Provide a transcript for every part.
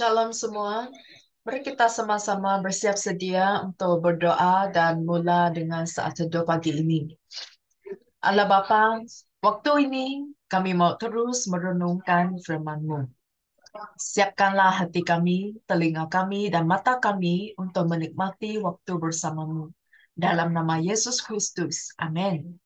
Shalom semua. Mari kita sama-sama bersiap sedia untuk berdoa dan mula dengan saat teduh pagi ini. Allah Bapa, waktu ini kami mau terus merenungkan firman-Mu. Siapkanlah hati kami, telinga kami, dan mata kami untuk menikmati waktu bersama-Mu. Dalam nama Yesus Kristus. Amin.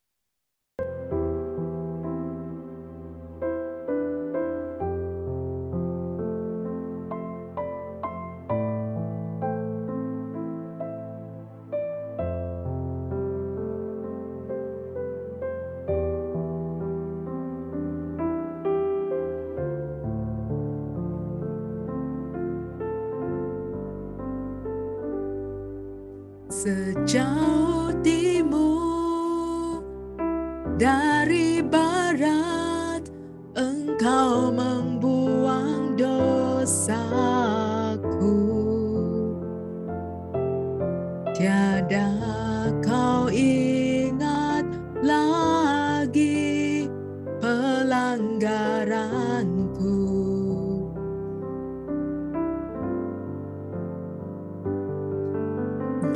Sejauh timur dari barat, Engkau membuang dosaku. Tiada kau ingat lagi pelanggaranku.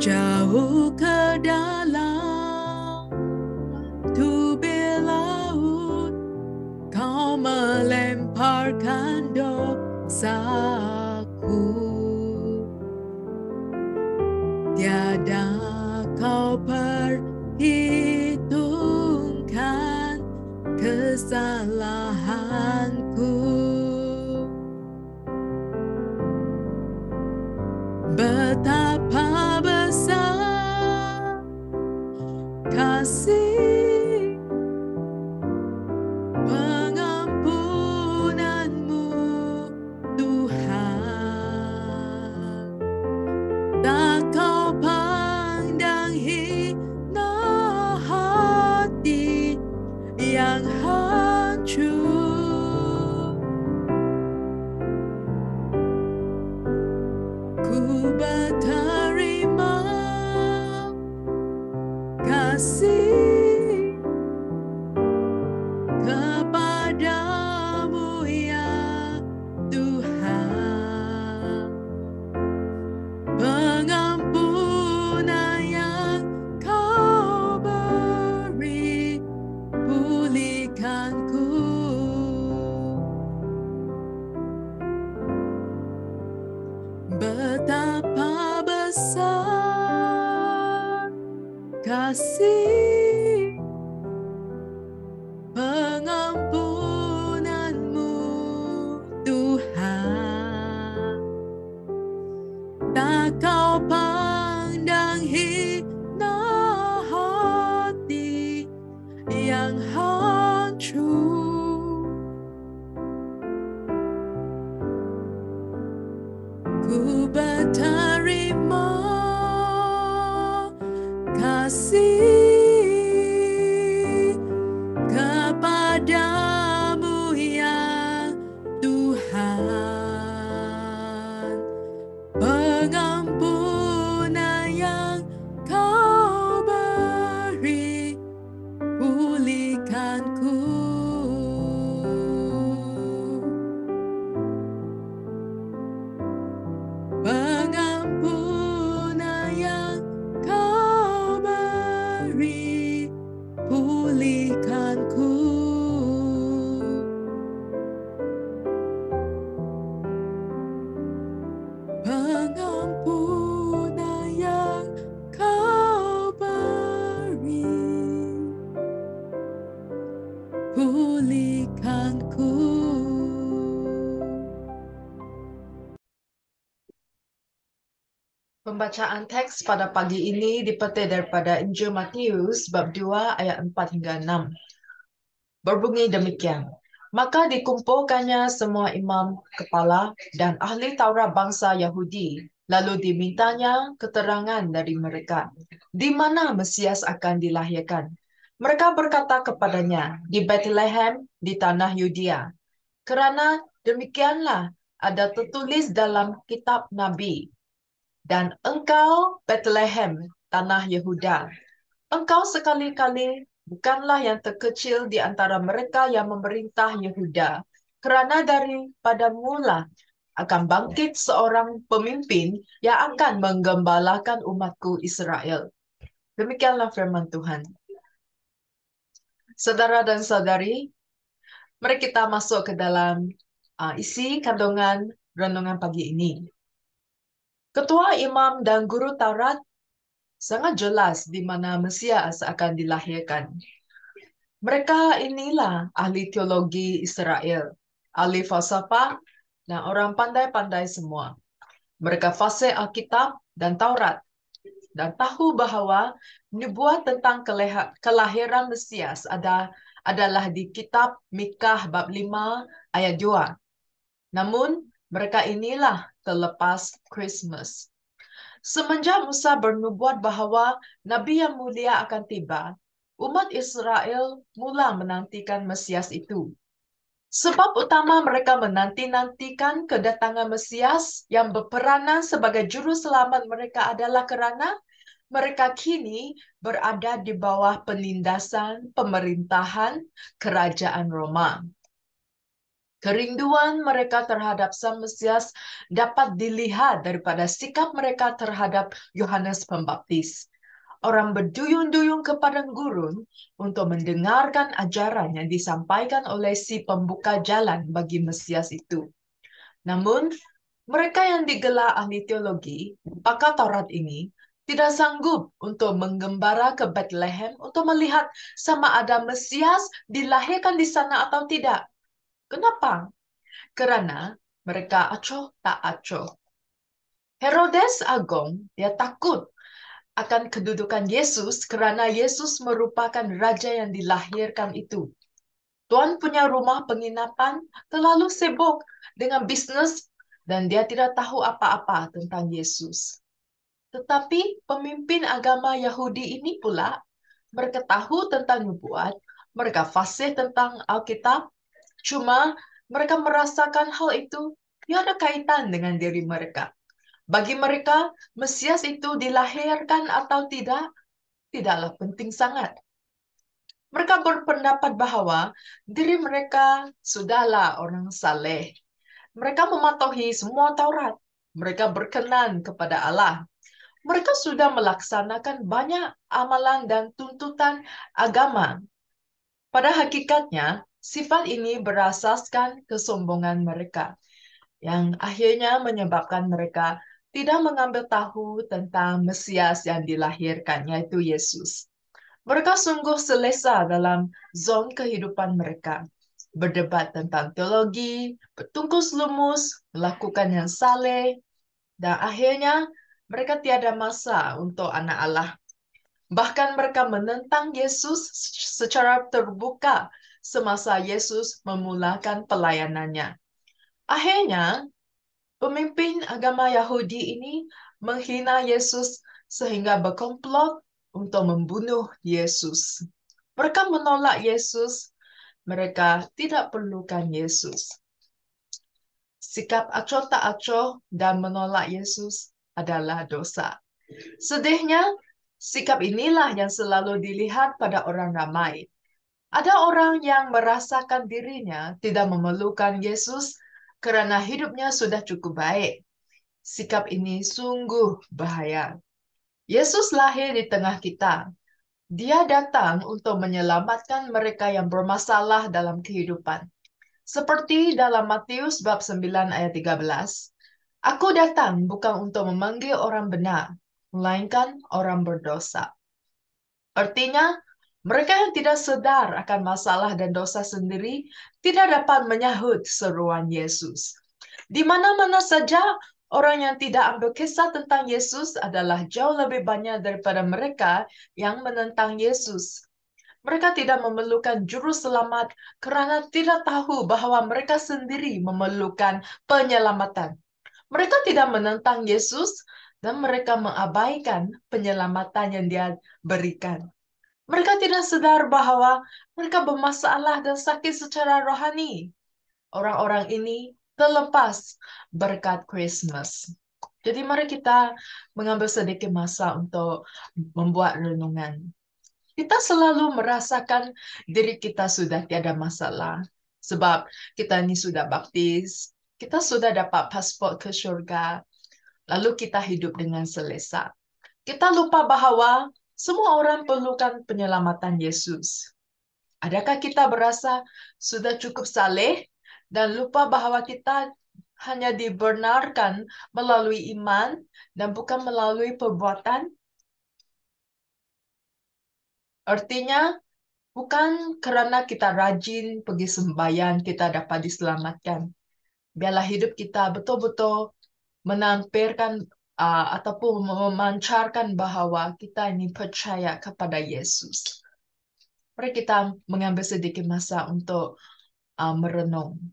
Jauh ke dalam tubir laut, kau melemparkan dosaku. Tiada kau perhitungkan kesalahanku. Betapa besar kasih pengampunanmu, Tuhan. Tak kau pandang hina hati yang hancur. Ku berterima kasih kepadamu ya Tuhan. Pengampunan yang kau beri, pulihkanku. Betapa besar kasih pengampunanmu, Tuhan. Tak kau pandang hina hati yang hancur. Ku berterima kasih kepadamu ya Tuhan. Pengampunan yang kau beri, pulihkanku. Pengampunan yang kau beri, pulihkanku. Pengampunan yang kau beri, pulihkanku. Pembacaan teks pada pagi ini dipetik daripada Injil Matius bab 2 ayat 4 hingga 6. Berbunyi demikian. Maka dikumpulkannya semua imam kepala dan ahli Taurat bangsa Yahudi. Lalu dimintanya keterangan dari mereka. Di mana Mesias akan dilahirkan? Mereka berkata kepadanya, di Bethlehem, di tanah Yudea. Kerana demikianlah ada tertulis dalam kitab Nabi. Dan engkau, Bethlehem, tanah Yehuda, engkau sekali-kali bukanlah yang terkecil di antara mereka yang memerintah Yehuda, kerana daripada mula akan bangkit seorang pemimpin yang akan menggembalakan umatku Israel. Demikianlah firman Tuhan. Saudara dan saudari, mari kita masuk ke dalam isi kandungan renungan pagi ini. Ketua imam dan guru Taurat sangat jelas di mana Mesias akan dilahirkan. Mereka inilah ahli teologi Israel, ahli falsafah, dan orang pandai-pandai semua. Mereka fasih Alkitab dan Taurat, dan tahu bahwa nubuat tentang kelahiran Mesias adalah di kitab Mikah bab 5 ayat 2. Namun, mereka inilah terlepas Christmas. Semenjak Musa bernubuat bahwa Nabi yang mulia akan tiba, umat Israel mula menantikan Mesias itu. Sebab utama mereka menanti-nantikan kedatangan Mesias yang berperanan sebagai juru selamat mereka adalah kerana mereka kini berada di bawah penindasan pemerintahan kerajaan Roma. Kerinduan mereka terhadap Sang Mesias dapat dilihat daripada sikap mereka terhadap Yohanes Pembaptis. Orang berduyun-duyun ke padang gurun untuk mendengarkan ajaran yang disampaikan oleh si pembuka jalan bagi Mesias itu. Namun, mereka yang digelar ahli teologi, pakar Taurat ini, tidak sanggup untuk menggembara ke Bethlehem untuk melihat sama ada Mesias dilahirkan di sana atau tidak. Kenapa? Kerana mereka acuh tak acuh. Herodes Agong, dia takut akan kedudukan Yesus kerana Yesus merupakan raja yang dilahirkan itu. Tuan punya rumah penginapan terlalu sibuk dengan bisnes dan dia tidak tahu apa-apa tentang Yesus. Tetapi pemimpin agama Yahudi ini pula, mereka tahu tentang nubuat, mereka fasih tentang Alkitab, cuma mereka merasakan hal itu tiada kaitan dengan diri mereka. Bagi mereka, Mesias itu dilahirkan atau tidak, tidaklah penting sangat. Mereka berpendapat bahwa diri mereka sudahlah orang saleh. Mereka mematuhi semua Taurat. Mereka berkenan kepada Allah. Mereka sudah melaksanakan banyak amalan dan tuntutan agama. Pada hakikatnya, sifat ini berasaskan kesombongan mereka, yang akhirnya menyebabkan mereka tidak mengambil tahu tentang Mesias yang dilahirkan, yaitu Yesus. Mereka sungguh selesa dalam zon kehidupan mereka. Berdebat tentang teologi, bertungkus lumus, melakukan yang saleh, dan akhirnya mereka tiada masa untuk anak Allah. Bahkan mereka menentang Yesus secara terbuka semasa Yesus memulakan pelayanannya. Akhirnya, pemimpin agama Yahudi ini menghina Yesus sehingga berkomplot untuk membunuh Yesus. Mereka menolak Yesus, mereka tidak perlukan Yesus. Sikap acuh tak acuh dan menolak Yesus adalah dosa. Sedihnya, sikap inilah yang selalu dilihat pada orang ramai. Ada orang yang merasakan dirinya tidak memerlukan Yesus kerana hidupnya sudah cukup baik. Sikap ini sungguh bahaya. Yesus lahir di tengah kita. Dia datang untuk menyelamatkan mereka yang bermasalah dalam kehidupan. Seperti dalam Matius bab 9 ayat 13, Aku datang bukan untuk memanggil orang benar, melainkan orang berdosa. Artinya, mereka yang tidak sadar akan masalah dan dosa sendiri tidak dapat menyahut seruan Yesus. Di mana-mana saja, orang yang tidak ambil kisah tentang Yesus adalah jauh lebih banyak daripada mereka yang menentang Yesus. Mereka tidak memerlukan juru selamat kerana tidak tahu bahwa mereka sendiri memerlukan penyelamatan. Mereka tidak menentang Yesus dan mereka mengabaikan penyelamatan yang dia berikan. Mereka tidak sadar bahwa mereka bermasalah dan sakit secara rohani. Orang-orang ini terlepas berkat Christmas. Jadi mari kita mengambil sedikit masa untuk membuat renungan. Kita selalu merasakan diri kita sudah tiada masalah. Sebab kita ini sudah baptis, Kita sudah dapat paspor ke surga, lalu kita hidup dengan selesa. Kita lupa bahwa semua orang perlukan penyelamatan Yesus. Adakah kita berasa sudah cukup saleh dan lupa bahwa kita hanya dibenarkan melalui iman dan bukan melalui perbuatan? Artinya, bukan karena kita rajin pergi sembahyang kita dapat diselamatkan. Biarlah hidup kita betul-betul menampilkan ataupun memancarkan bahwa kita ini percaya kepada Yesus. Mari kita mengambil sedikit masa untuk merenung.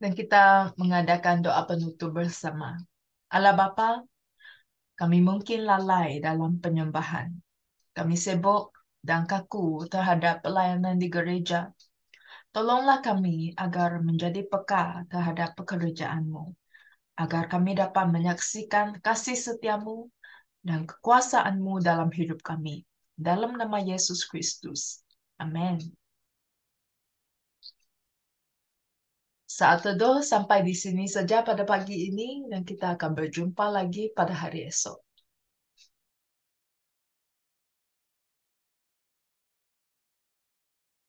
Dan kita mengadakan doa penutup bersama. Allah Bapa, kami mungkin lalai dalam penyembahan. Kami sibuk dan kaku terhadap pelayanan di gereja. Tolonglah kami agar menjadi peka terhadap pekerjaan-Mu, agar kami dapat menyaksikan kasih setia-Mu dan kekuasaan-Mu dalam hidup kami. Dalam nama Yesus Kristus. Amin. Saat teduh sampai di sini saja pada pagi ini dan kita akan berjumpa lagi pada hari esok.